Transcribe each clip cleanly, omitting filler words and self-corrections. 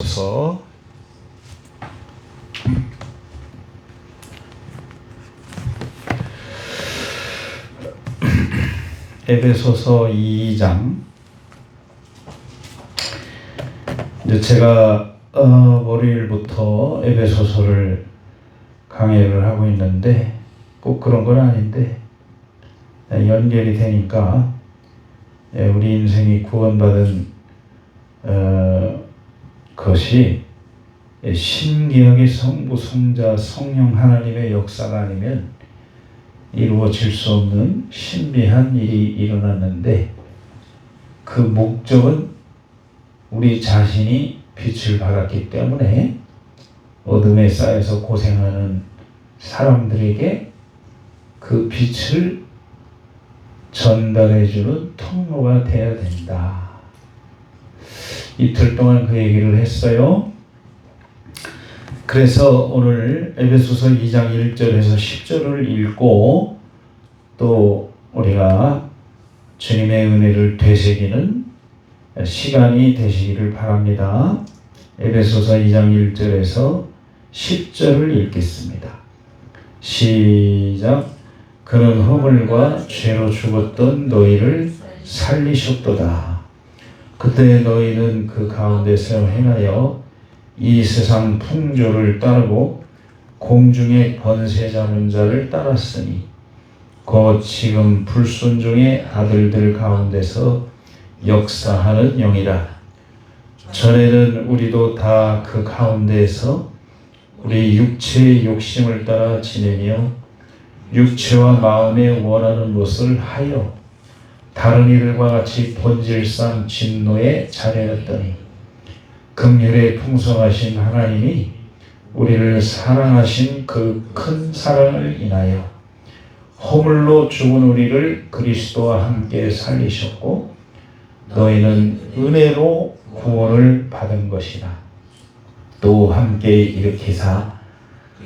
에베소서 에베소서 2장. 이제 제가 월요일부터 에베소서를 강의를 하고 있는데 꼭 그런 건 아닌데 연결이 되니까 우리 인생이 구원받은 것이 신기하게 성부, 성자, 성령 하나님의 역사가 아니면 이루어질 수 없는 신비한 일이 일어났는데, 그 목적은 우리 자신이 빛을 받았기 때문에 어둠에 쌓여서 고생하는 사람들에게 그 빛을 전달해주는 통로가 되어야 된다. 이틀 동안 그 얘기를 했어요. 그래서 오늘 에베소서 2장 1절에서 10절을 읽고 또 우리가 주님의 은혜를 되새기는 시간이 되시기를 바랍니다. 에베소서 2장 1절에서 10절을 읽겠습니다. 시작. 그는 허물과 죄로 죽었던 너희를 살리셨도다. 그때 너희는 그 가운데서 행하여 이 세상 풍조를 따르고 공중의 권세 잡은 자를 따랐으니 곧 지금 불순종의 아들들 가운데서 역사하는 영이라. 전에는 우리도 다 그 가운데에서 우리 육체의 욕심을 따라 지내며 육체와 마음에 원하는 것을 하여 다른 이들과 같이 본질상 진노의 자녀였더니 긍휼에 풍성하신 하나님이 우리를 사랑하신 그 큰 사랑을 인하여 허물로 죽은 우리를 그리스도와 함께 살리셨고 너희는 은혜로 구원을 받은 것이라. 또 함께 일으키사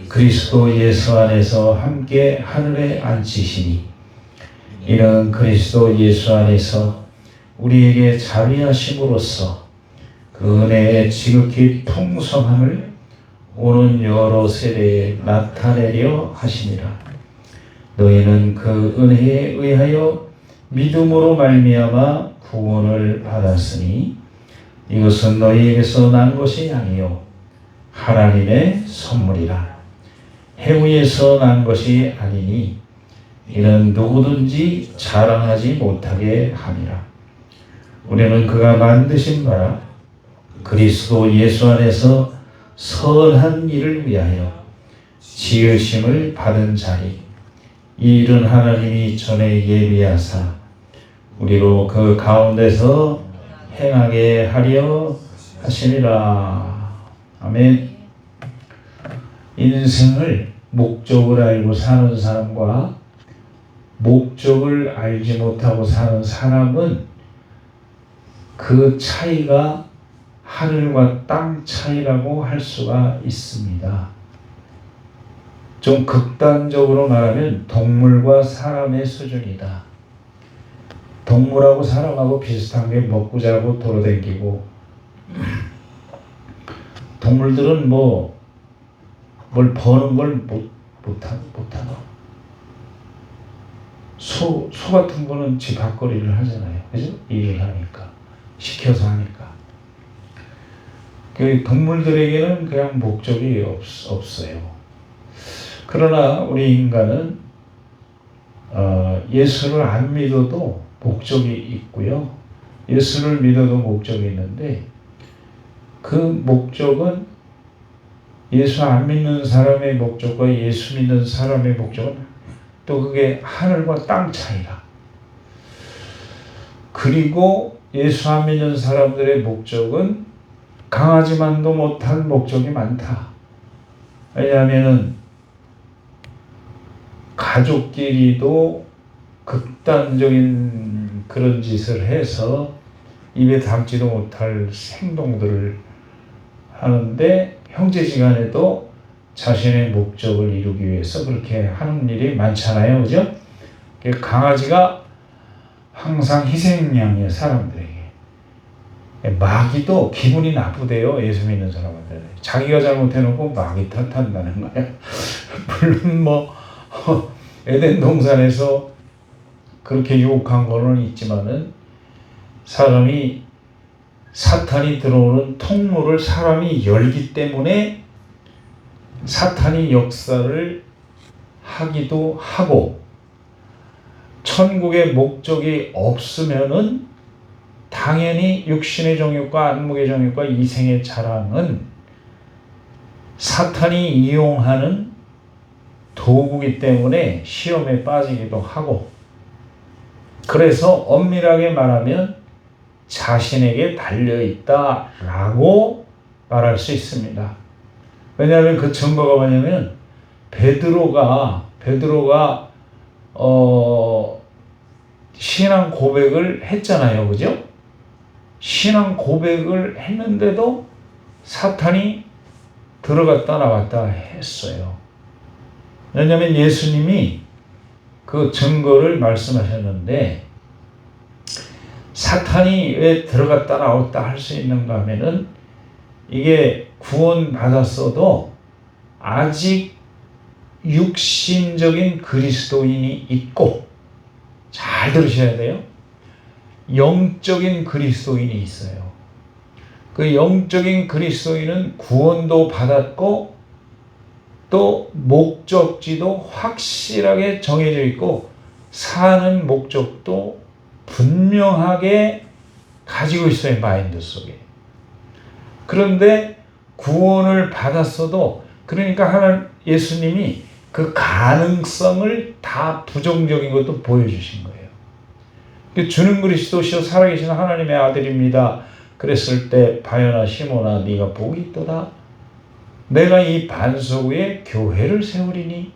그리스도 예수 안에서 함께 하늘에 앉히시니 이는 그리스도 예수 안에서 우리에게 자비하심으로써 그 은혜의 지극히 풍성함을 오는 여러 세대에 나타내려 하시니라. 너희는 그 은혜에 의하여 믿음으로 말미암아 구원을 받았으니 이것은 너희에게서 난 것이 아니요 하나님의 선물이라. 행위에서 난 것이 아니니 이는 누구든지 자랑하지 못하게 함이라. 우리는 그가 만드신 바라 그리스도 예수 안에서 선한 일을 위하여 지으심을 받은 자리. 이 일은 하나님이 전에 예비하사 우리로 그 가운데서 행하게 하려 하시니라. 아멘. 인생을 목적을 알고 사는 사람과 목적을 알지 못하고 사는 사람은 그 차이가 하늘과 땅 차이라고 할 수가 있습니다. 좀 극단적으로 말하면 동물과 사람의 수준이다. 동물하고 사람하고 비슷한 게 먹고 자고 돌아다니고, 동물들은 뭘 버는 걸 못하나. 소 같은 거는 집 밖거리를 하잖아요. 그죠? 일을 하니까. 시켜서 하니까. 그 동물들에게는 그냥 목적이 없어요. 그러나 우리 인간은 예수를 안 믿어도 목적이 있고요. 예수를 믿어도 목적이 있는데 그 목적은 예수 안 믿는 사람의 목적과 예수 믿는 사람의 목적은 또 그게 하늘과 땅 차이라. 그리고 예수 안 믿는 사람들의 목적은 강하지만도 못한 목적이 많다. 왜냐하면은 가족끼리도 극단적인 그런 짓을 해서 입에 담지도 못할 행동들을 하는데, 형제지간에도 자신의 목적을 이루기 위해서 그렇게 하는 일이 많잖아요. 그죠? 강아지가 항상 희생양이에요, 사람들에게. 마귀도 기분이 나쁘대요. 예수 믿는 사람한테. 자기가 잘못해놓고 마귀 탓한다는 거예요. 물론 뭐 에덴 동산에서 그렇게 유혹한 거는 있지만은 사탄이 들어오는 통로를 사람이 열기 때문에 사탄이 역사를 하기도 하고, 천국의 목적이 없으면은 당연히 육신의 정욕과 안목의 정욕과 이생의 자랑은 사탄이 이용하는 도구이기 때문에 시험에 빠지기도 하고, 그래서 엄밀하게 말하면 자신에게 달려있다라고 말할 수 있습니다. 왜냐하면 그 증거가 뭐냐면 베드로가 신앙 고백을 했잖아요. 그죠? 신앙 고백을 했는데도 사탄이 들어갔다 나왔다 했어요. 왜냐하면 예수님이 그 증거를 말씀하셨는데, 사탄이 왜 들어갔다 나왔다 할 수 있는가 하면은, 이게 구원받았어도 아직 육신적인 그리스도인이 있고, 잘 들으셔야 돼요. 영적인 그리스도인이 있어요. 그 영적인 그리스도인은 구원도 받았고 또 목적지도 확실하게 정해져 있고 사는 목적도 분명하게 가지고 있어요. 마인드 속에. 그런데 구원을 받았어도, 그러니까 예수님이 그 가능성을 다 부정적인 것도 보여주신 거예요. 주는 그리스도시요 살아계신 하나님의 아들입니다. 그랬을 때 바요나 시몬아 네가 복이 있도다. 내가 이 반석 위에 교회를 세우리니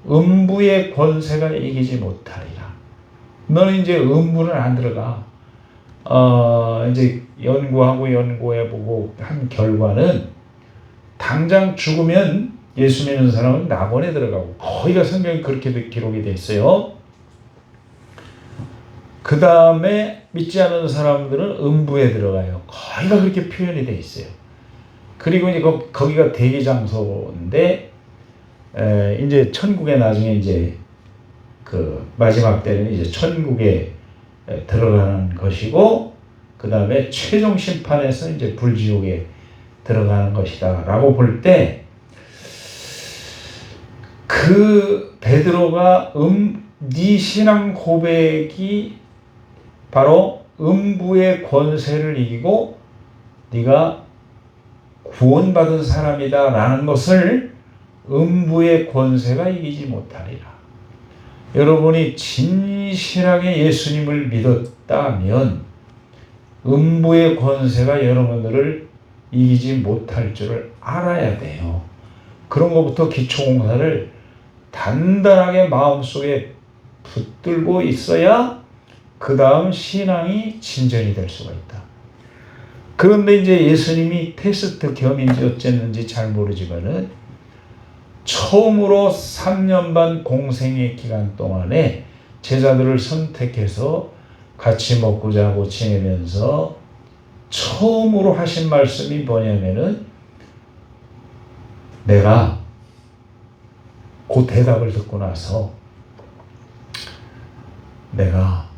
음부의 권세가 이기지 못하리라. 너는 이제 음부는 안 들어가. 이제 연구해보고 한 결과는 당장 죽으면 예수 믿는 사람은 낙원에 들어가고, 거기가 성경에 그렇게 기록이 돼 있어요. 그 다음에 믿지 않는 사람들은 음부에 들어가요. 거기가 그렇게 표현이 돼 있어요. 그리고 이제 거기가 대기 장소인데, 이제 천국에 나중에 이제 그 마지막 때는 이제 천국에 들어가는 것이고, 그 다음에 최종 심판에서 이제 불지옥에 들어가는 것이다라고 볼 때, 그 베드로가 네 신앙 고백이 바로 음부의 권세를 이기고 네가 구원받은 사람이다 라는 것을 음부의 권세가 이기지 못하리라. 여러분이 진실하게 예수님을 믿었다면 음부의 권세가 여러분들을 이기지 못할 줄을 알아야 돼요. 그런 것부터 기초공사를 단단하게 마음속에 붙들고 있어야 그 다음 신앙이 진전이 될 수가 있다. 그런데 이제 예수님이 테스트 겸인지 어쨌는지 잘 모르지만은 처음으로 3년 반 공생의 기간 동안에 제자들을 선택해서 같이 먹고 자고 지내면서 처음으로 하신 말씀이 뭐냐면은, 내가 그 대답을 듣고 나서 내가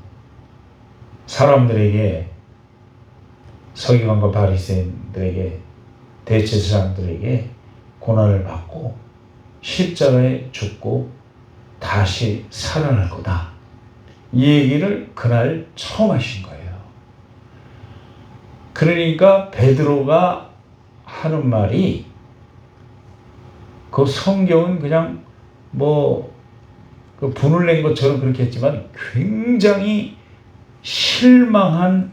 사람들에게, 서기관과 바리새인들에게, 대제사장들에게 고난을 받고 십자가에 죽고 다시 살아날 거다. 이 얘기를 그날 처음 하신 거예요. 그러니까 베드로가 하는 말이, 그 성경은 그냥 그 분을 낸 것처럼 그렇게 했지만 굉장히 실망한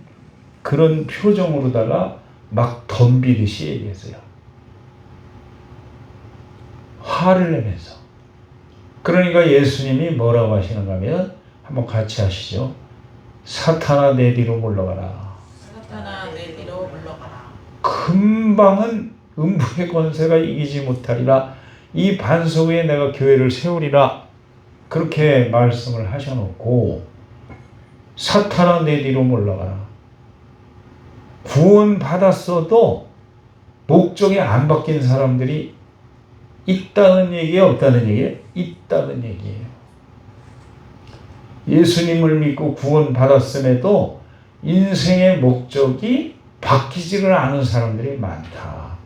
그런 표정으로다가 막 덤비듯이 얘기했어요. 화를 내면서. 그러니까 예수님이 뭐라고 하시는가 하면, 한번 같이 하시죠. 사탄아 내 뒤로 물러가라. 사탄아 내 뒤로 물러가라. 금방은 음부의 권세가 이기지 못하리라. 이 반석 위에 내가 교회를 세우리라. 그렇게 말씀을 하셔놓고 사탄아 내 뒤로 물러가라. 구원 받았어도 목적이 안 바뀐 사람들이 있다는 얘기예요, 없다는 얘기예요? 있다는 얘기예요. 예수님을 믿고 구원 받았음에도 인생의 목적이 바뀌지를 않은 사람들이 많다.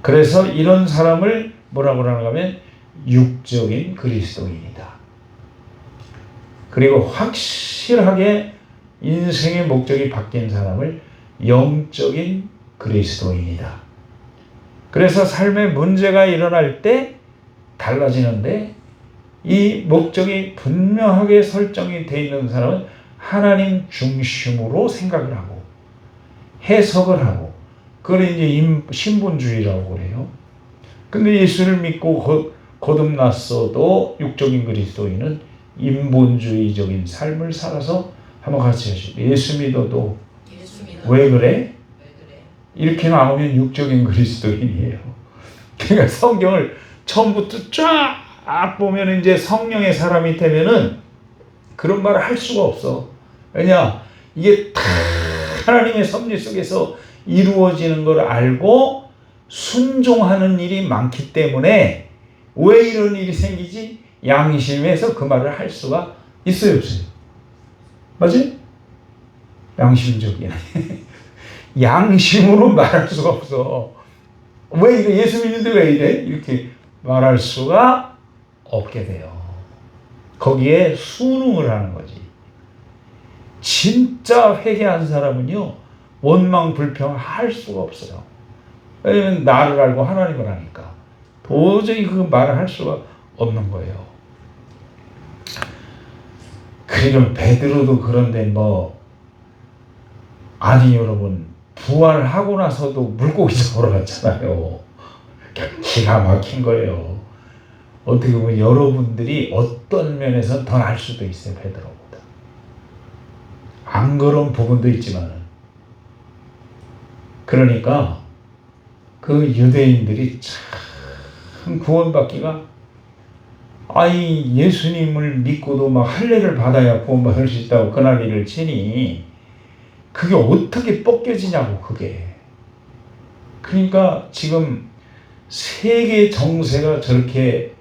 그래서 이런 사람을 뭐라고 하는가 하면 육적인 그리스도인이다. 그리고 확실하게 인생의 목적이 바뀐 사람을 영적인 그리스도인이다. 그래서 삶에 문제가 일어날 때 달라지는데 이 목적이 분명하게 설정이 되어 있는 사람은 하나님 중심으로 생각을 하고 해석을 하고 그걸 이제 신분주의라고 그래요. 근데 예수를 믿고 거듭났어도 육적인 그리스도인은 인본주의적인 삶을 살아서 한번 같이 하시죠. 예수 믿어도 왜 그래? 이렇게 나오면 육적인 그리스도인이에요. 그러니까 성경을 처음부터 쫙 보면 이제 성령의 사람이 되면은 그런 말을 할 수가 없어. 왜냐? 이게 다 하나님의 섭리 속에서 이루어지는 걸 알고 순종하는 일이 많기 때문에 왜 이런 일이 생기지? 양심에서 그 말을 할 수가 있어요, 없어요? 맞지? 양심적이야. 양심으로 말할 수가 없어. 왜 이래? 예수 믿는데 왜 이래? 이렇게 말할 수가 없게 돼요. 거기에 순응을 하는 거지. 진짜 회개한 사람은요, 원망 불평 할 수가 없어요. 왜냐면 나를 알고 하나님을 아니까. 도저히 그 말을 할 수가 없는 거예요. 그러면 베드로도 그런데 아니 여러분, 부활하고 나서도 물고기 잡으러 갔잖아요. 기가 막힌 거예요. 어떻게 보면 여러분들이 어떤 면에서 더 나을 수도 있어요, 베드로보다. 안 그런 부분도 있지만은. 그러니까 그 유대인들이 참 구원받기가 아니 예수님을 믿고도 막 할례를 받아야 구원받을 수 있다고 그날리를 치니 그게 어떻게 벗겨지냐고 그게. 그러니까 지금 세계 정세가 저렇게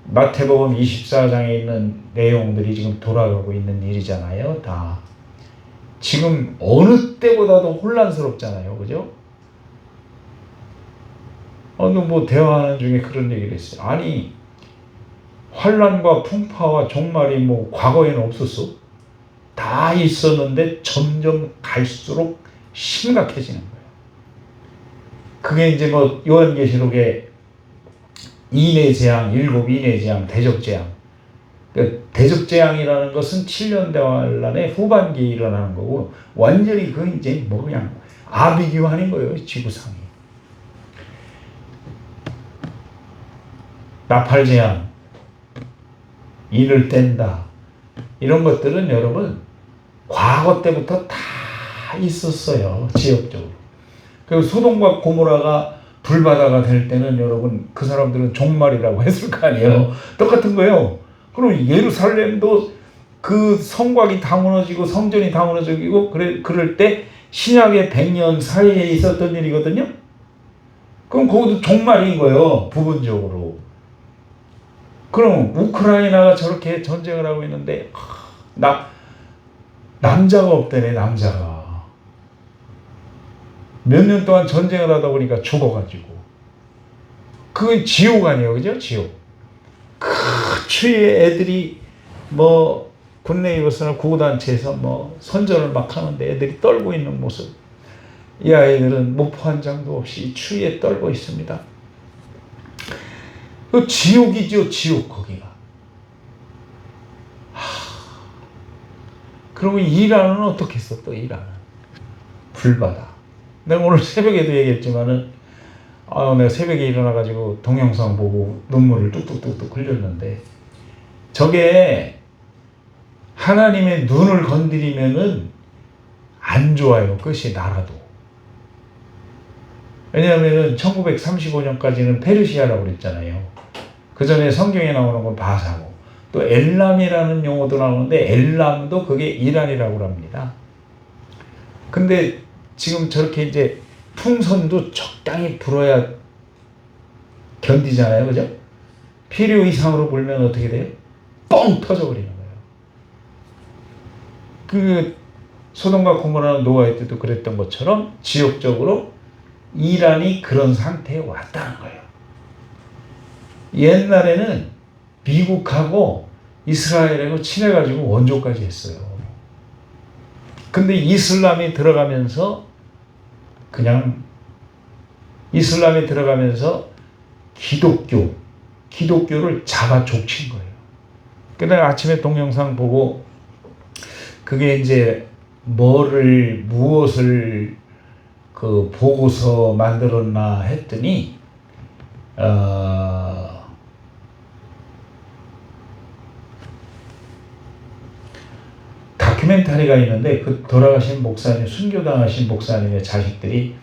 마태복음 24장에 있는 내용들이 지금 돌아가고 있는 일이잖아요. 다. 지금 어느 때보다도 혼란스럽잖아요. 그죠? 대화하는 중에 그런 얘기를 했어요. 아니 환란과 풍파와 종말이 과거에는 없었어? 다 있었는데 점점 갈수록 심각해지는 거예요. 그게 이제 요한계시록에 인의 재앙, 7 인의 재앙, 대적재앙. 그러니까 대적재앙이라는 것은 7년 대환란의 후반기에 일어나는 거고 완전히 그 이제 그냥 아비규환인 거예요, 지구상이. 나팔재앙, 인을 뗀다. 이런 것들은 여러분 과거 때부터 다 있었어요, 지역적으로. 그리고 소돔과 고모라가 불바다가 될 때는 여러분 그 사람들은 종말이라고 했을 거 아니에요. 똑같은 거예요. 그럼 예루살렘도 그 성곽이 다 무너지고 성전이 다 무너지고 그럴 때 신약의 100년 사이에 있었던 일이거든요. 그럼 거기도 종말인 거예요, 부분적으로. 그럼 우크라이나가 저렇게 전쟁을 하고 있는데 남자가 없다네. 남자가 몇 년 동안 전쟁을 하다 보니까 죽어가지고 그건 지옥 아니에요, 그죠? 지옥. 그 추위에 애들이 군내입어서나 구호단체에서 선전을 막 하는데 애들이 떨고 있는 모습. 이 아이들은 목포 한 장도 없이 추위에 떨고 있습니다. 그 지옥이죠, 지옥. 거기가. 그러면 이란은 어떻게 했어? 또 이란은 불바다. 내가 오늘 새벽에도 얘기했지만은 내가 새벽에 일어나가지고 동영상 보고 눈물을 뚝뚝뚝뚝 흘렸는데 저게 하나님의 눈을 건드리면은 안 좋아요. 그것이 나라도. 왜냐하면은 1935년까지는 페르시아라고 그랬잖아요. 그 전에 성경에 나오는 건 바사고 또 엘람이라는 용어도 나오는데 엘람도 그게 이란이라고 합니다. 근데 지금 저렇게 이제 풍선도 적당히 불어야 견디잖아요. 그죠? 필요 이상으로 불면 어떻게 돼요? 뻥 터져버리는 거예요. 그 소돔과 고모라 노아의 때도 그랬던 것처럼 지역적으로 이란이 그런 상태에 왔다는 거예요. 옛날에는 미국하고 이스라엘하고 친해가지고 원조까지 했어요. 근데 이슬람이 들어가면서 기독교를 잡아 족친 거예요. 그날 아침에 동영상 보고 그게 이제 무엇을 보고서 만들었나 했더니 다큐멘터리가 있는데 그 돌아가신 목사님, 순교당하신 목사님의 자식들이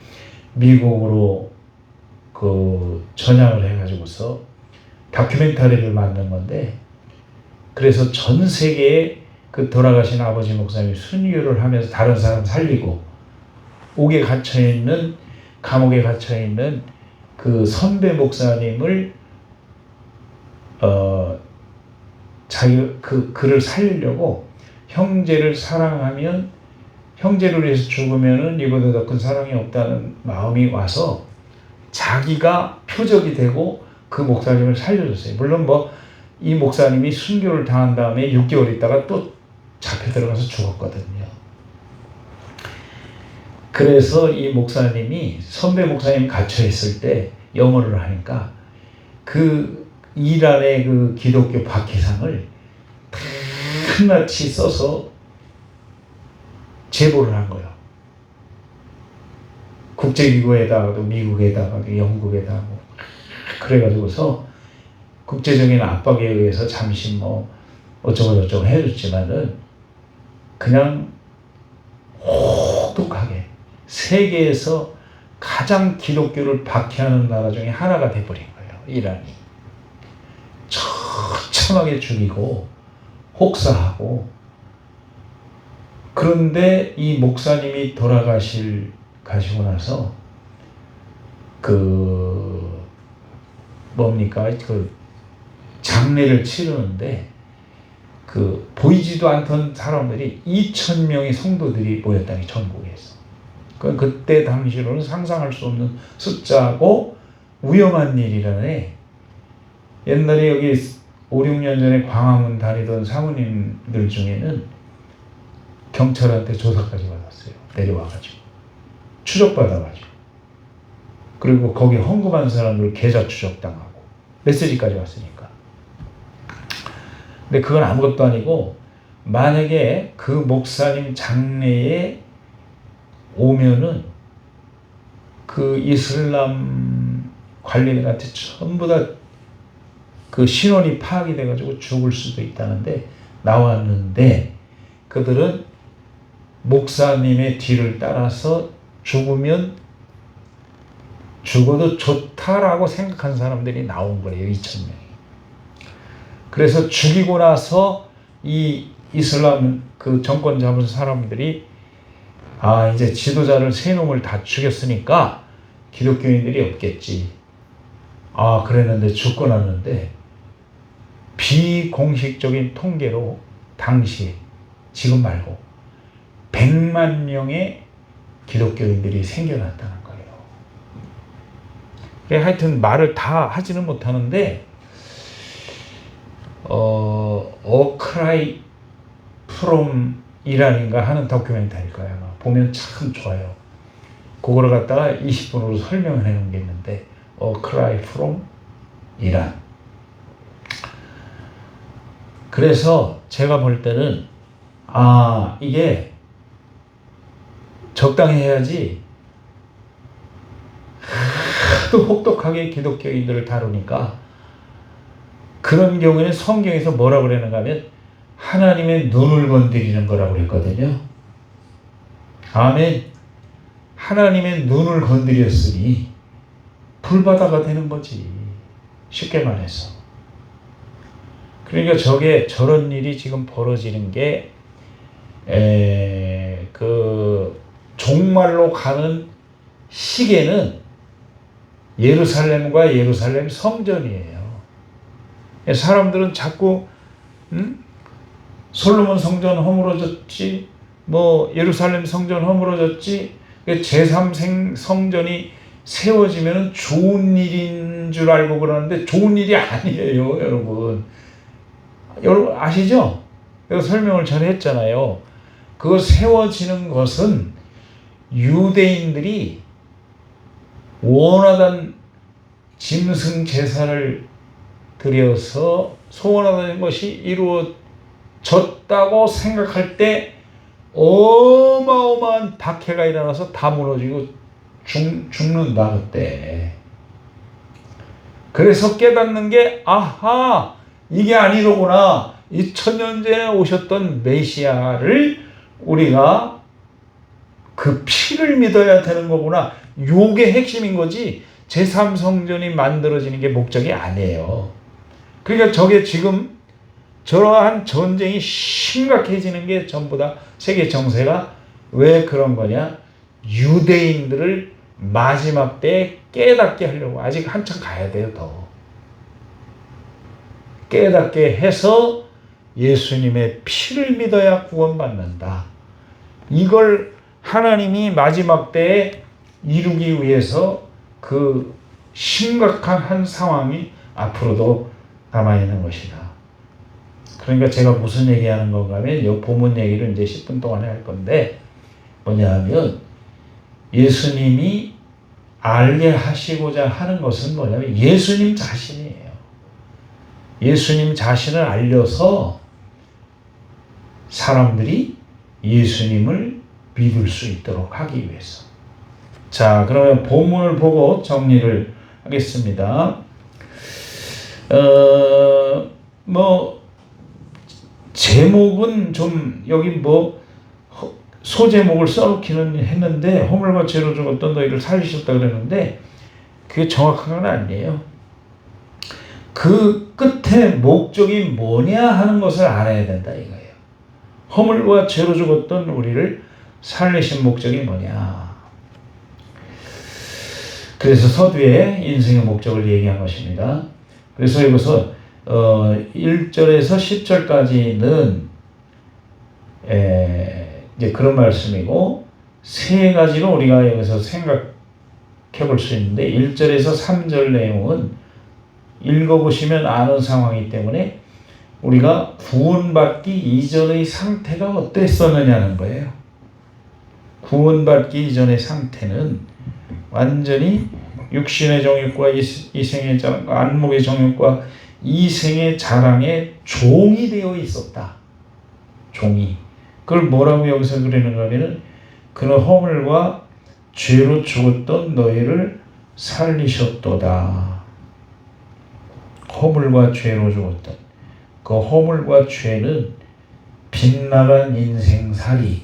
미국으로 전향을 해가지고서 다큐멘터리를 만든 건데, 그래서 전 세계에 그 돌아가신 아버지 목사님이 순교를 하면서 다른 사람 살리고 감옥에 갇혀있는 그 선배 목사님을 그를 살리려고 형제를 사랑하면 형제를 위해서 죽으면은 이보다 더 큰 사랑이 없다는 마음이 와서 자기가 표적이 되고 그 목사님을 살려줬어요. 물론 이 목사님이 순교를 당한 다음에 6개월 있다가 또 잡혀 들어가서 죽었거든요. 그래서 이 목사님이 선배 목사님이 갇혀 있을 때 영어를 하니까 그 이란의 그 기독교 박해상을 낱낱이 써서 제보를 한 거예요. 국제기구에다가도 미국에다가 영국에다가 그래가지고서 국제적인 압박에 의해서 잠시 어쩌고저쩌고 해줬지만은 그냥 혹독하게 세계에서 가장 기독교를 박해하는 나라 중에 하나가 돼버린 거예요. 이란이. 처참하게 죽이고 혹사하고. 그런데 이 목사님이 가시고 나서 장례를 치르는데 보이지도 않던 사람들이 2,000명의 성도들이 모였다니, 전국에서. 그때 당시로는 상상할 수 없는 숫자고 위험한 일이라네. 옛날에 여기 5, 6년 전에 광화문 다니던 사모님들 중에는 경찰한테 조사까지 받았어요. 내려와가지고 추적받아가지고. 그리고 거기 헌금한 사람들 계좌 추적당하고 메시지까지 왔으니까. 근데 그건 아무것도 아니고, 만약에 그 목사님 장례에 오면은 그 이슬람 관리들한테 전부 다 그 신원이 파악이 돼가지고 죽을 수도 있다는데 나왔는데, 그들은 목사님의 뒤를 따라서 죽어도 좋다라고 생각한 사람들이 나온 거예요. 2,000명이. 그래서 죽이고 나서 이 이슬람 그 정권 잡은 사람들이 이제 지도자를 세 놈을 다 죽였으니까 기독교인들이 없겠지. 그랬는데 죽고 났는데 비공식적인 통계로 당시에, 지금 말고 100만 명의 기독교인들이 생겨났다는 거예요. 하여튼 말을 다 하지는 못하는데 Cry from 이란인가 하는 다큐멘터리일 거예요. 보면 참 좋아요. 그거를 갖다가 20분으로 설명을 해놓은 게 있는데 Cry from 이란. 그래서 제가 볼 때는 이게 적당히 해야지 하도 혹독하게 기독교인들을 다루니까, 그런 경우에는 성경에서 뭐라고 그러는가 하면 하나님의 눈을 건드리는 거라고 그랬거든요. 아멘. 하나님의 눈을 건드렸으니 불바다가 되는 거지, 쉽게 말해서. 그러니까 저런 일이 지금 벌어지는 게 종말로 가는 시계는 예루살렘과 예루살렘 성전이에요. 사람들은 자꾸 솔로몬 성전 허물어졌지, 뭐 예루살렘 성전 허물어졌지, 제3 성전이 세워지면 좋은 일인 줄 알고 그러는데 좋은 일이 아니에요, 여러분. 여러분 아시죠? 내가 설명을 전에 했잖아요. 그거 세워지는 것은 유대인들이 원하던 짐승 제사를 드려서 소원하던 것이 이루어졌다고 생각할 때 어마어마한 박해가 일어나서 다 무너지고 죽는다 그때. 그래서 깨닫는 게 아하, 이게 아니로구나. 2000년 전에 오셨던 메시아를 우리가 그 피를 믿어야 되는 거구나. 요게 핵심인 거지. 제3성전이 만들어지는 게 목적이 아니에요. 그러니까 저게 지금 저러한 전쟁이 심각해지는 게 전부 다 세계 정세가 왜 그런 거냐? 유대인들을 마지막 때에 깨닫게 하려고. 아직 한참 가야 돼요. 더 깨닫게 해서 예수님의 피를 믿어야 구원받는다. 이걸 하나님이 마지막 때에 이루기 위해서 그 심각한 한 상황이 앞으로도 남아있는 것이다. 그러니까 제가 무슨 얘기하는 건가 하면 이 본문 얘기를 이제 10분 동안에 할 건데 뭐냐 하면 예수님이 알게 하시고자 하는 것은 뭐냐면 예수님 자신이에요. 예수님 자신을 알려서 사람들이 예수님을 믿을 수 있도록 하기 위해서. 자, 그러면 본문을 보고 정리를 하겠습니다. 제목은 좀 여기 소제목을 써놓기는 했는데 허물과 죄로 죽었던 너희를 살리셨다 그랬는데 그게 정확한 건 아니에요. 그 끝에 목적이 뭐냐 하는 것을 알아야 된다 이거예요. 허물과 죄로 죽었던 우리를 살리신 목적이 뭐냐. 그래서 서두에 인생의 목적을 얘기한 것입니다. 그래서 여기서 1절에서 10절까지는 이제 그런 말씀이고 세 가지로 우리가 여기서 생각해 볼 수 있는데 1절에서 3절 내용은 읽어보시면 아는 상황이기 때문에 우리가 구원받기 이전의 상태가 어땠었느냐는 거예요. 구원받기 이전의 상태는 완전히 육신의 정욕과 이생의 자랑과 안목의 정욕과 이생의 자랑에 종이 되어 있었다. 종이. 그걸 뭐라고 여기서 그리는가 하면은 그런 허물과 죄로 죽었던 너희를 살리셨도다. 허물과 죄로 죽었던 그 허물과 죄는 빗나간 인생살이,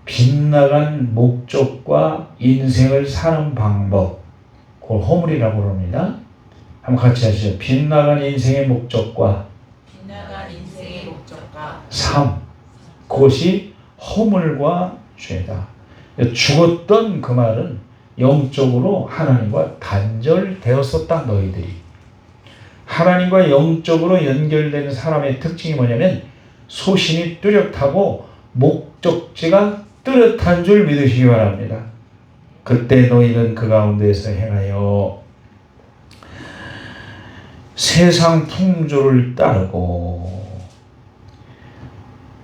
빗나간 목적과 인생을 사는 방법, 그걸 허물이라고 합니다. 한번 같이 하시죠. 빗나간 인생의 목적과 삶, 그것이 허물과 죄다. 죽었던 그 말은 영적으로 하나님과 단절되었었다. 너희들이. 하나님과 영적으로 연결되는 사람의 특징이 뭐냐면 소신이 뚜렷하고 목적지가 뚜렷한 줄 믿으시기 바랍니다. 그때 너희는 그 가운데서 행하여 세상 풍조를 따르고,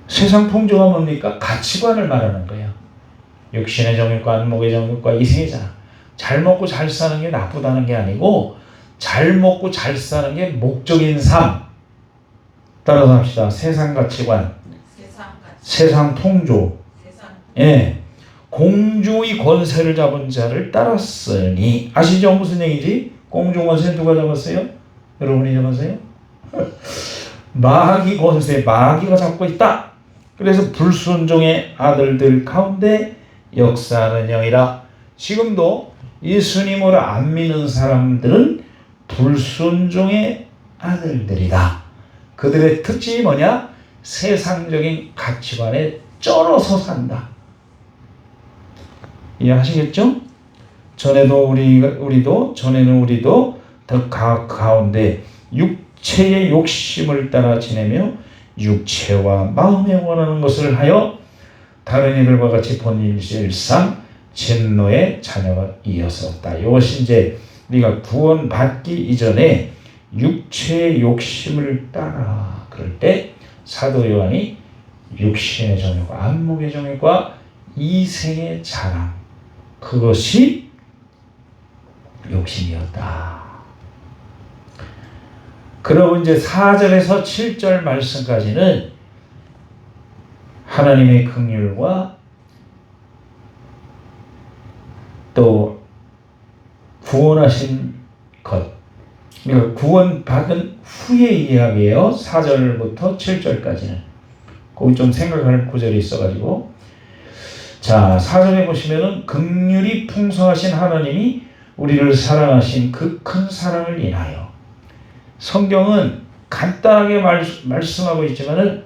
세상 풍조가 뭡니까? 가치관을 말하는 거예요. 육신의 정욕과 안목의 정욕과 이생의 자랑. 잘 먹고 잘 사는 게 나쁘다는 게 아니고 잘 먹고 잘 사는 게 목적인 삶. 따라서 합시다. 세상 가치관, 세상 풍조, 예, 공주의 권세를 잡은 자를 따랐으니. 아시죠? 무슨 얘기지? 공주 권세 누가 잡았어요? 여러분이 잡았어요? 마귀 권세, 마귀가 잡고 있다. 그래서 불순종의 아들들 가운데 역사하느니라. 지금도 예수님을 안 믿는 사람들은 불순종의 아들들이다. 그들의 특징이 뭐냐? 세상적인 가치관에 쩔어서 산다. 이해하시겠죠? 전에는 우리도 더 가운데 육체의 욕심을 따라 지내며 육체와 마음에 원하는 것을 하여 다른 이들과 같이 본일상 진노의 자녀가 이었었다. 이것이 이제 우리가 구원받기 이전에 육체의 욕심을 따라 그럴 때 사도 요한이 육신의 정욕과 안목의 정욕과 이생의 자랑, 그것이 욕심이었다. 그리고 이제 4절에서 7절 말씀까지는 하나님의 긍휼과 또 구원하신 것, 그러니까 구원받은 후의 이야기예요. 4절부터 7절까지는. 거기 좀 생각하는 구절이 있어가지고, 자 4절에 보시면은 긍휼이 풍성하신 하나님이 우리를 사랑하신 그 큰 사랑을 인하여, 성경은 간단하게 말씀하고 있지만은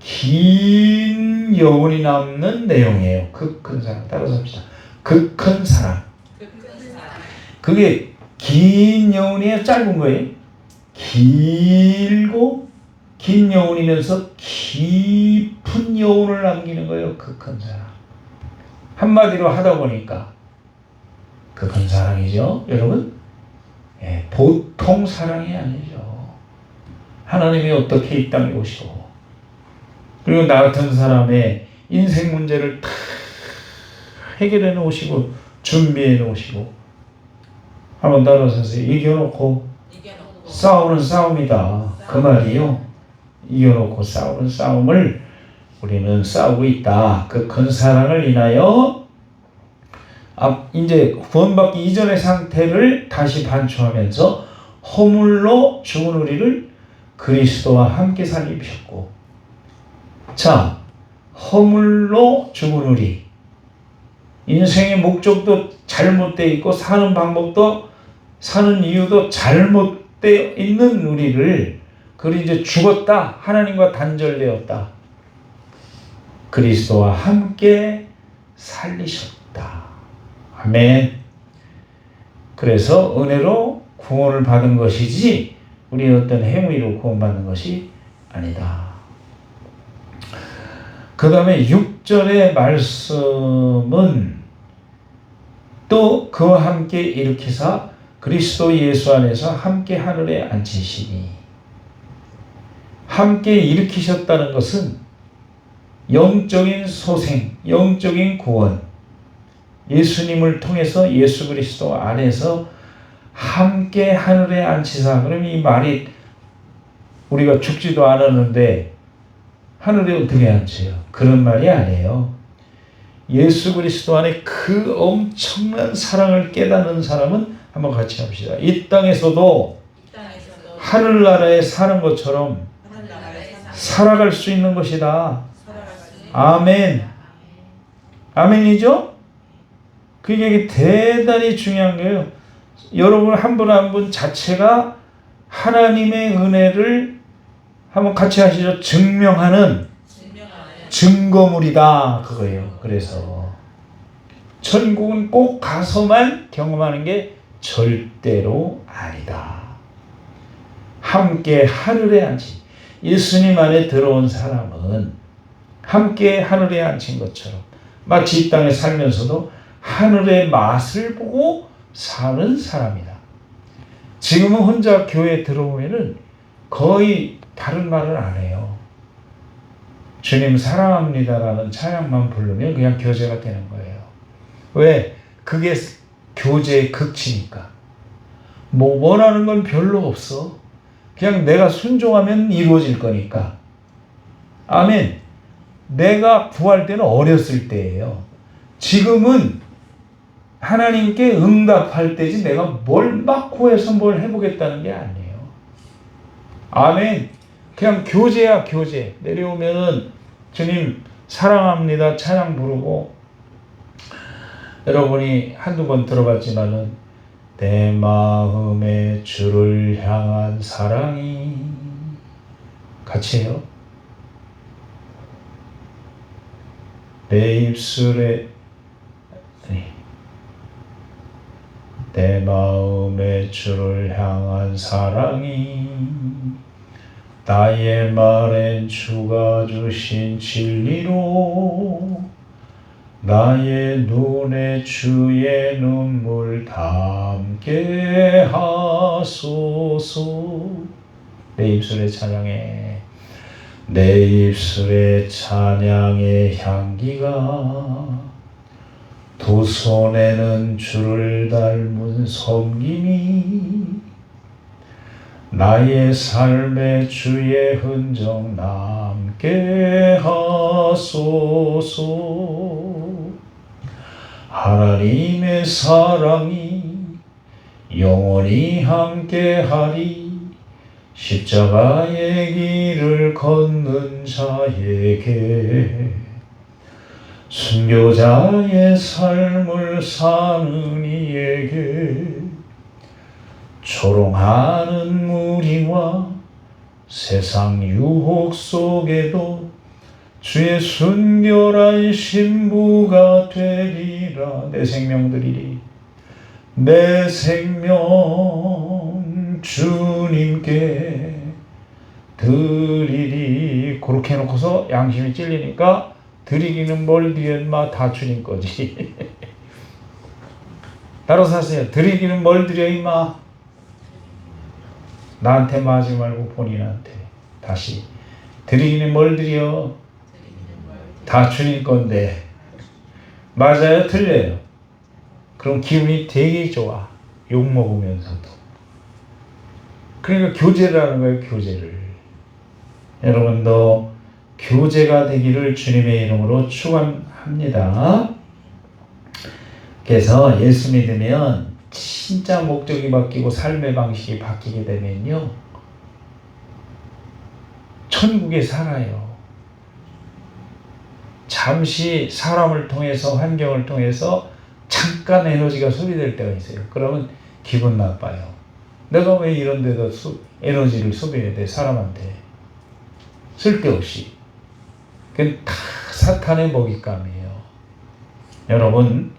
긴 여운이 남는 내용이에요. 그 큰 사랑. 따라서 합시다. 그 큰 사랑. 그게 긴 여운이에요? 짧은 거예요? 길고 긴 여운이면서 깊은 여운을 남기는 거예요. 그 큰 사랑. 한마디로 하다 보니까 그 큰 사랑이죠. 여러분, 보통 사랑이 아니죠. 하나님이 어떻게 이 땅에 오시고, 그리고 나 같은 사람의 인생 문제를 다 해결해 놓으시고 준비해 놓으시고, 한번 따라서서 이겨놓고 싸우는 싸움이다. 그 말이요. 이겨놓고 싸우는 싸움을 우리는 싸우고 있다. 그 큰 사랑을 인하여 이제 구원받기 이전의 상태를 다시 반추하면서 허물로 죽은 우리를 그리스도와 함께 살리셨고, 자, 허물로 죽은 우리, 인생의 목적도 잘못되어 있고 사는 방법도 사는 이유도 잘못되어 있는 우리를, 그리고 이제 죽었다, 하나님과 단절되었다, 그리스도와 함께 살리셨다. 아멘. 그래서 은혜로 구원을 받은 것이지 우리 어떤 행위로 구원받는 것이 아니다. 그 다음에 6절의 말씀은 또 그와 함께 일으키사 그리스도 예수 안에서 함께 하늘에 앉히시니, 함께 일으키셨다는 것은 영적인 소생, 영적인 구원, 예수님을 통해서 예수 그리스도 안에서 함께 하늘에 앉히사. 그럼 이 말이 우리가 죽지도 않았는데 하늘에 어떻게 앉혀요? 그런 말이 아니에요. 예수 그리스도 안에 그 엄청난 사랑을 깨닫는 사람은 한번 같이 합시다. 이 땅에서도 하늘나라에 사는 것처럼 살아갈 수 있는 것이다. 아멘. 아멘이죠? 그게 대단히 중요한 거예요. 여러분 한 분 한 분 자체가 하나님의 은혜를 한번 같이 하시죠. 증명하는 증거물이다. 그거예요. 그래서 천국은 꼭 가서만 경험하는 게 절대로 아니다. 함께 하늘에 앉힌, 예수님 안에 들어온 사람은 함께 하늘에 앉힌 것처럼 마치 이 땅에 살면서도 하늘의 맛을 보고 사는 사람이다. 지금은 혼자 교회에 들어오면은 거의 다른 말을 안 해요. 주님 사랑합니다라는 찬양만 부르면 그냥 교제가 되는 거예요. 왜? 그게 교제의 극치니까. 뭐 원하는 건 별로 없어. 그냥 내가 순종하면 이루어질 거니까. 아멘. 내가 구할 때는 어렸을 때예요. 지금은 하나님께 응답할 때지 내가 뭘 막 구해서 뭘 해보겠다는 게 아니에요. 아멘. 그냥 교제야, 교제. 내려오면은 주님 사랑합니다 찬양 부르고, 여러분이 한두 번 들어봤지만은 내 마음에 주를 향한 사랑이, 같이 해요. 내 입술에 내 마음의 주를 향한 사랑이 나의 말엔 주가 주신 진리로 나의 눈에 주의 눈물 담게 하소서. 내 입술의 찬양에 내 입술의 찬양의 향기가 두 손에는 주를 닮은 섬김이 나의 삶에 주의 흔적 남게 하소서. 하나님의 사랑이 영원히 함께하리. 십자가의 길을 걷는 자에게 순교자의 삶을 사는 이에게 조롱하는 무리와 세상 유혹 속에도 주의 순결한 신부가 되리라. 내 생명 드리리. 내 생명 주님께 드리리. 그렇게 해놓고서 양심이 찔리니까 드리기는 뭘 드렸마 다 주님 거지. 따라서 하세요. 드리기는 뭘 드려 임마. 나한테 맞지 말고 본인한테. 다시. 드리기는 뭘 드려. 다 주님 건데. 맞아요? 틀려요? 그럼 기분이 되게 좋아. 욕 먹으면서도. 그러니까 교제를 하는 거예요. 교제를. 여러분도 교제가 되기를 주님의 이름으로 축원합니다. 그래서 예수 믿으면 진짜 목적이 바뀌고 삶의 방식이 바뀌게 되면요, 천국에 살아요. 잠시 사람을 통해서, 환경을 통해서 잠깐 에너지가 소비될 때가 있어요. 그러면 기분 나빠요. 내가 왜 이런 데다 에너지를 소비해야 돼, 사람한테. 쓸데없이. 그건 다 사탄의 먹잇감이에요. 여러분,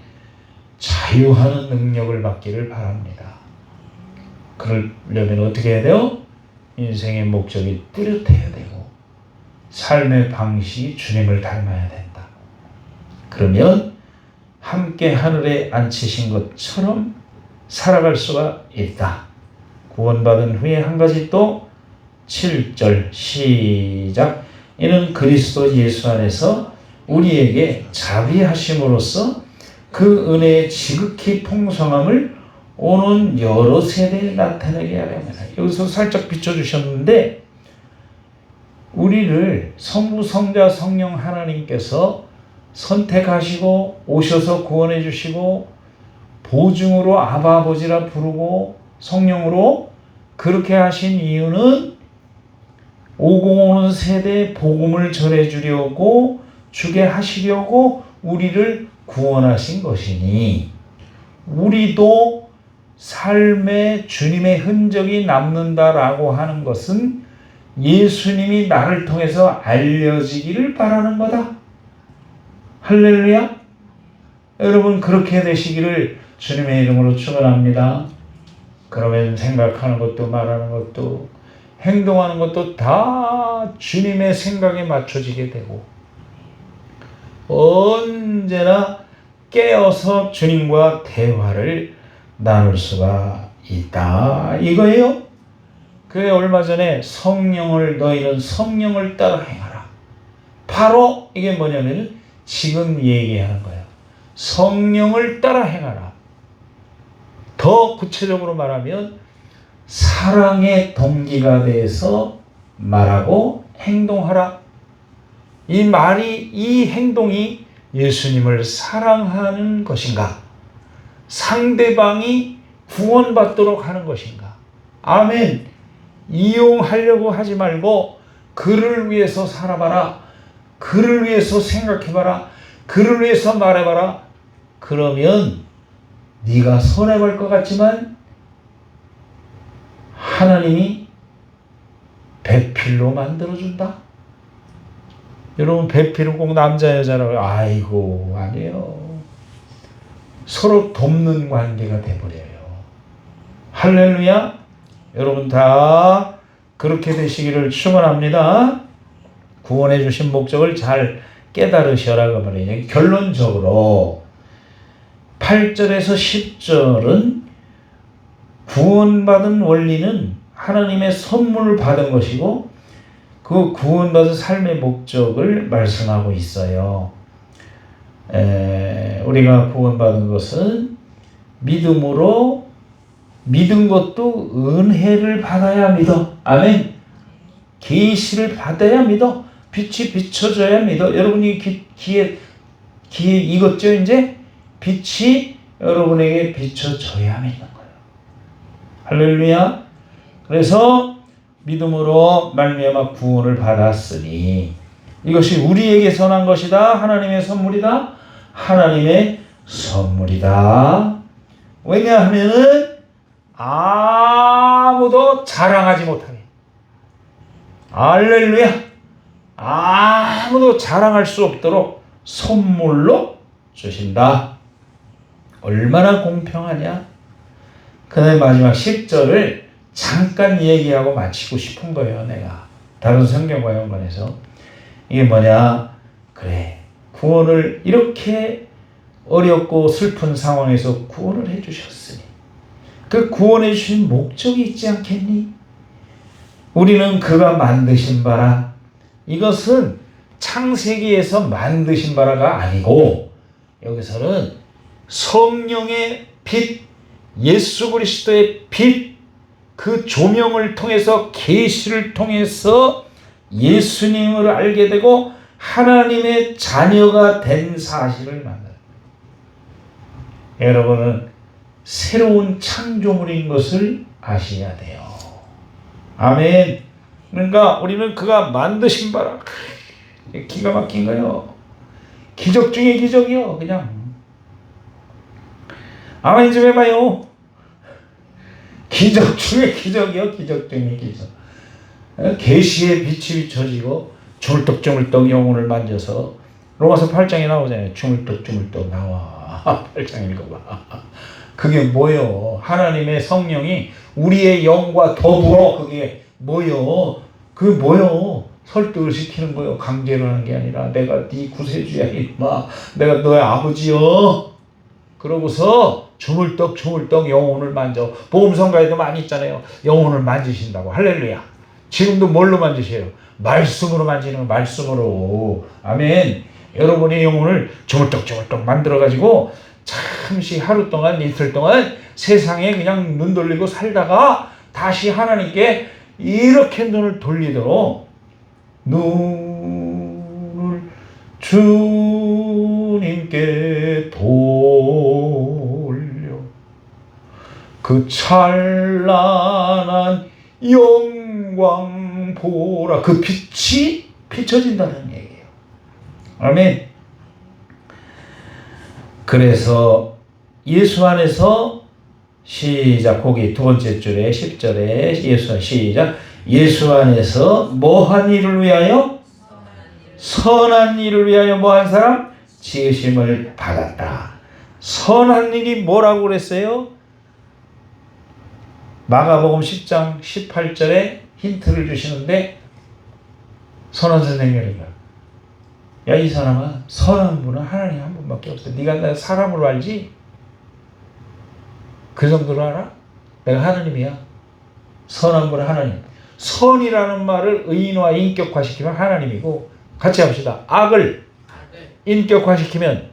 자유하는 능력을 받기를 바랍니다. 그러려면 어떻게 해야 돼요? 인생의 목적이 뚜렷해야 되고 삶의 방식이 주님을 닮아야 된다. 그러면 함께 하늘에 앉히신 것처럼 살아갈 수가 있다. 구원받은 후에 한 가지 또 7절 시작. 이는 그리스도 예수 안에서 우리에게 자비하심으로써 그 은혜의 지극히 풍성함을 오는 여러 세대에 나타내게 하려면. 여기서 살짝 비춰주셨는데, 우리를 성부, 성자, 성령 하나님께서 선택하시고 오셔서 구원해 주시고 보증으로 아바 아버지라 부르고 성령으로 그렇게 하신 이유는 오고 오는 세대에 복음을 전해주려고, 주게 하시려고 우리를 구원하신 것이니, 우리도 삶에 주님의 흔적이 남는다라고 하는 것은 예수님이 나를 통해서 알려지기를 바라는 거다. 할렐루야. 여러분, 그렇게 되시기를 주님의 이름으로 축원합니다. 그러면 생각하는 것도 말하는 것도 행동하는 것도 다 주님의 생각에 맞춰지게 되고 언제나 깨어서 주님과 대화를 나눌 수가 있다, 이거예요. 그래, 얼마 전에 너희는 성령을 따라 행하라. 바로 이게 뭐냐면 지금 얘기하는 거예요. 성령을 따라 행하라. 더 구체적으로 말하면 사랑의 동기가 돼서 말하고 행동하라. 이 말이, 이 행동이 예수님을 사랑하는 것인가? 상대방이 구원받도록 하는 것인가? 아멘. 이용하려고 하지 말고 그를 위해서 살아봐라. 그를 위해서 생각해봐라. 그를 위해서 말해봐라. 그러면 네가 손해볼 것 같지만 하나님이 배필로 만들어준다. 여러분, 배필은 꼭 남자 여자라고 아이고 아니에요. 서로 돕는 관계가 돼버려요. 할렐루야. 여러분 다 그렇게 되시기를 축원합니다. 구원해 주신 목적을 잘 깨달으셔라고 말이에요. 결론적으로 8절에서 10절은 구원받은 원리는 하나님의 선물을 받은 것이고 그 구원받은 삶의 목적을 말씀하고 있어요. 우리가 구원받은 것은 믿음으로, 믿은 것도 은혜를 받아야 믿어. 아멘. 계시를 받아야 믿어. 빛이 비춰져야 믿어. 여러분이 귀에 익었죠 이제? 빛이 여러분에게 비춰져야 믿는 거예요. 할렐루야. 그래서 믿음으로 말미암아 구원을 받았으니 이것이 우리에게 선한 것이다. 하나님의 선물이다. 하나님의 선물이다. 왜냐하면은 아무도 자랑하지 못하게. 할렐루야. 아무도 자랑할 수 없도록 선물로 주신다. 얼마나 공평하냐. 그다음에 마지막 10절을 잠깐 얘기하고 마치고 싶은 거예요. 내가 다른 성경과 연관해서 이게 뭐냐. 그래, 구원을 이렇게 어렵고 슬픈 상황에서 구원을 해주셨으니 그 구원해 주신 목적이 있지 않겠니? 우리는 그가 만드신 바라. 이것은 창세기에서 만드신 바라가 아니고 여기서는 성령의 빛, 예수 그리스도의 빛, 그 조명을 통해서 계시를 통해서 예수님을 알게 되고 하나님의 자녀가 된 사실을 만나요. 여러분은 새로운 창조물인 것을 아셔야 돼요. 아멘. 그러니까 우리는 그가 만드신 바라. 기가 막힌 거예요. 기적 중에 기적이요. 그냥 아멘 좀 해봐요. 기적 중에 기적이요. 기적 중에 기적. 계시의 빛이 비춰지고 주물떡주물떡 영혼을 만져서 로마서 8장에 나오잖아요. 주물떡주물떡 나와. 8장 읽어봐. 그게 뭐요? 하나님의 성령이 우리의 영과 더불어 그게 뭐요? 그게 뭐요? 설득을 시키는 거요. 강제로 하는 게 아니라 내가 네 구세주야 임마. 내가 너의 아버지요. 그러고서 주물떡 영혼을 만져. 복음성가에도 많이 있잖아요. 영혼을 만지신다고. 할렐루야. 지금도 뭘로 만지세요? 말씀으로 만지는 거. 말씀으로. 아멘. 여러분의 영혼을 주물떡 만들어가지고 잠시 하루 동안 이틀 동안 세상에 그냥 눈 돌리고 살다가 다시 하나님께 이렇게 눈을 돌리도록 눈을 주님께 돌려 그 찬란한 영광 보라. 그 빛이 비춰진다는 얘기예요. 아멘. 그래서 예수 안에서 시작. 거기 두 번째 줄에 10절에 예수 시작. 예수 안에서 뭐한 일을 위하여? 선한 일을 위하여 뭐한 사람? 지으심을 받았다. 선한 일이 뭐라고 그랬어요? 마가복음 10장 18절에 힌트를 주시는데 선한 선생님이니까 야 이 사람아, 선한 분은 하나님 한 분밖에 없어. 네가 나 사람으로 알지? 그 정도로 알아? 내가 하나님이야. 선한 분은 하나님. 선이라는 말을 의인화 인격화시키면 하나님이고, 같이 합시다. 악을 인격화시키면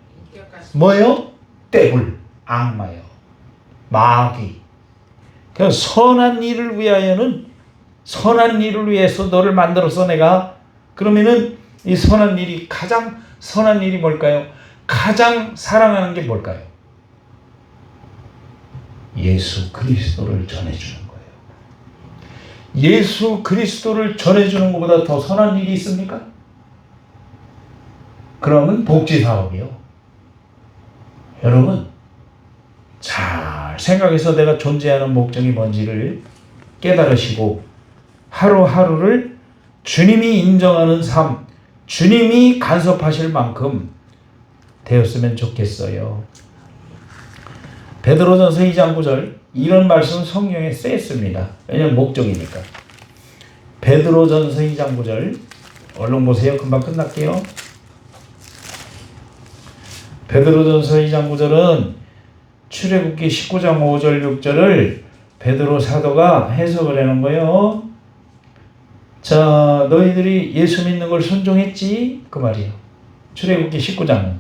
뭐예요? 떼굴, 악마요, 마귀. 그러니까 선한 일을 위하여는, 선한 일을 위해서 너를 만들어서 내가, 그러면은 이 선한 일이, 가장 선한 일이 뭘까요? 가장 사랑하는 게 뭘까요? 예수 그리스도를 전해주는 거예요. 예수 그리스도를 전해주는 것보다 더 선한 일이 있습니까? 그러면 복지사업이요. 여러분 잘 생각해서 내가 존재하는 목적이 뭔지를 깨달으시고 하루하루를 주님이 인정하는 삶, 주님이 간섭하실 만큼 되었으면 좋겠어요. 베드로전서 2장 9절 이런 말씀은 성경에 쓰였습니다. 왜냐하면 목적이니까. 베드로전서 2장 9절 얼른 보세요. 금방 끝날게요. 베드로전서 2장 9절은 출애굽기 19장 5절 6절을 베드로 사도가 해석을 해놓은 거예요. 자, 너희들이 예수 믿는 걸 순종했지? 그 말이에요. 출애굽기 19장은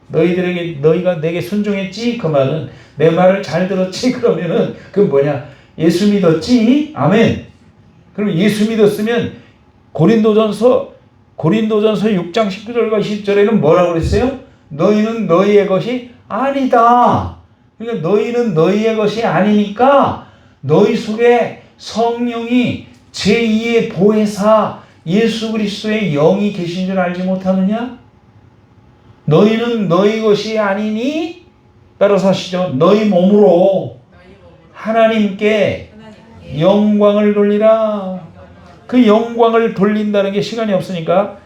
너희가 내게 순종했지? 그 말은 내 말을 잘 들었지? 그러면은 그 뭐냐? 예수 믿었지? 아멘. 그럼 예수 믿었으면 고린도전서 6장 19절과 20절에는 뭐라고 그랬어요? 너희는 너희의 것이 아니다. 그러니까 너희는 너희의 것이 아니니까 너희 속에 성령이 제2의 보혜사 예수 그리스도의 영이 계신 줄 알지 못하느냐? 너희는 너희 것이 아니니 따라서 하시죠. 너희 몸으로 하나님께 영광을 돌리라. 그 영광을 돌린다는 게 시간이 없으니까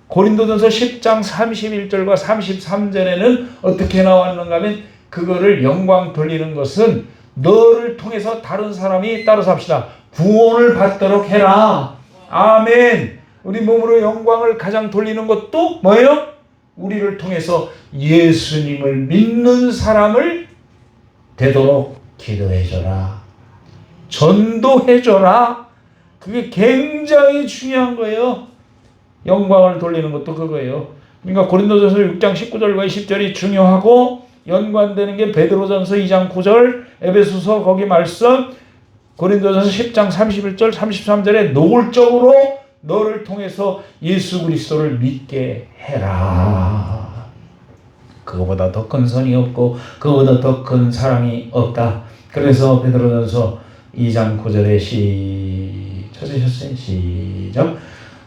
고린도전서 10장 31절과 33절에는 어떻게 나왔는가 하면 그거를 영광 돌리는 것은 너를 통해서 다른 사람이 따라서 합시다. 구원을 받도록 해라. 아멘. 우리 몸으로 영광을 가장 돌리는 것도 뭐예요? 우리를 통해서 예수님을 믿는 사람을 되도록 기도해줘라. 전도해줘라. 그게 굉장히 중요한 거예요. 영광을 돌리는 것도 그거예요. 그러니까 고린도전서 6장 19절과 20절이 중요하고 연관되는 게 베드로전서 2장 9절, 에베소서 거기 말씀, 고린도전서 10장 31절, 33절에 노골적으로 너를 통해서 예수 그리스도를 믿게 해라. 그거보다 더 큰 선이 없고 그거보다 더 큰 사랑이 없다. 그래서 베드로전서 2장 9절에 찾으셨어요? 시작.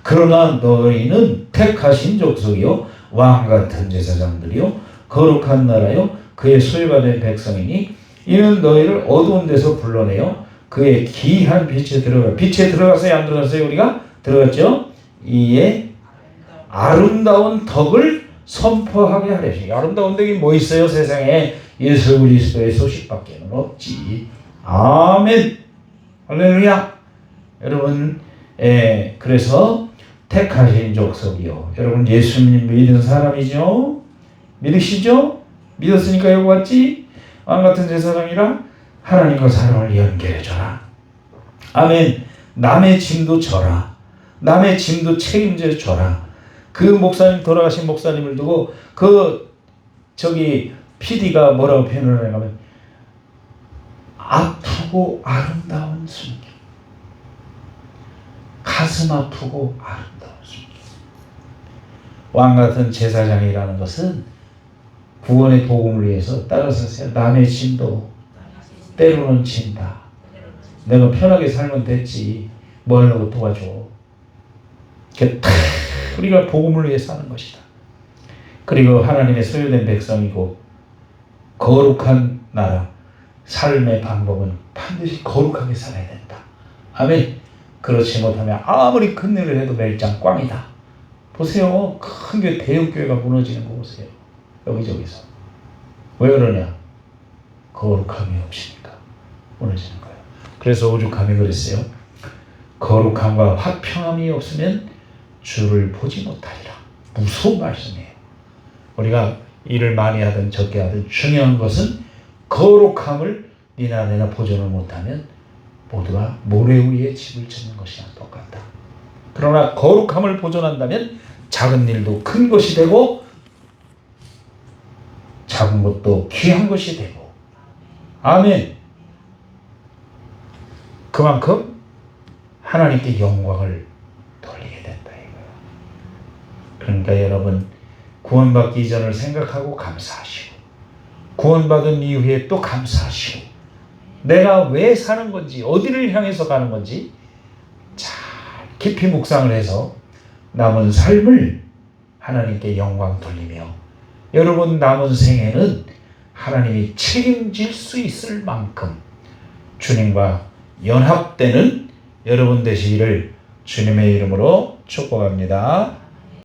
그러나 너희는 택하신 족속이요 왕같은 제사장들이요 거룩한 나라요 그의 소유받은 백성이니 이는 너희를 어두운 데서 불러내요 그의 귀한 빛에 들어갔어요? 안 들어갔어요? 우리가 들어갔죠? 이에 아름다운 덕을 선포하게 하려시. 아름다운 덕이 뭐 있어요? 세상에 예수 그리스도의 소식밖에는 없지. 아멘. 할렐루야. 여러분, 그래서 택하신 족속이요. 여러분 예수님 믿는 사람이죠? 믿으시죠? 믿었으니까 여기 왔지? 왕같은 제사장이랑 하나님과 사람을 연결해줘라. 아멘. 남의 짐도 져라. 남의 짐도 책임져 줘라. 그 목사님, 돌아가신 목사님을 두고 PD가 뭐라고 표현을 하냐면 아프고 아름다운 순교. 가슴 아프고 아름다운 순교. 왕같은 제사장이라는 것은 구원의 복음을 위해서 따라서 남의 짐도 때로는 진다. 내가 편하게 살면 됐지. 뭐 하려고 도와줘. 우리가 복음을 위해 사는 것이다. 그리고 하나님의 소유된 백성이고 거룩한 나라. 삶의 방법은 반드시 거룩하게 살아야 된다. 아멘. 그렇지 못하면 아무리 큰 일을 해도 멸장 꽝이다. 보세요. 큰 교회, 대형 교회가 무너지는 거 보세요. 여기저기서. 왜 그러냐? 거룩함이 없으니까 무너지는 거예요. 그래서 오죽함이 그랬어요. 거룩함과 화평함이 없으면 주를 보지 못하리라. 무서운 말씀이에요. 우리가 일을 많이 하든 적게 하든 중요한 것은 거룩함을 니나 내나 보존을 못하면 모두가 모래 위에 집을 짓는 것이랑 똑같다. 그러나 거룩함을 보존한다면 작은 일도 큰 것이 되고 작은 것도 귀한 것이 되고 아멘. 그만큼 하나님께 영광을 돌리게 된다 이거예요. 그러니까 여러분 구원받기 이전을 생각하고 감사하시고 구원받은 이후에 또 감사하시고 내가 왜 사는 건지 어디를 향해서 가는 건지 잘 깊이 묵상을 해서 남은 삶을 하나님께 영광 돌리며 여러분 남은 생애는 하나님이 책임질 수 있을 만큼 주님과 연합되는 여러분 되시기를 주님의 이름으로 축복합니다.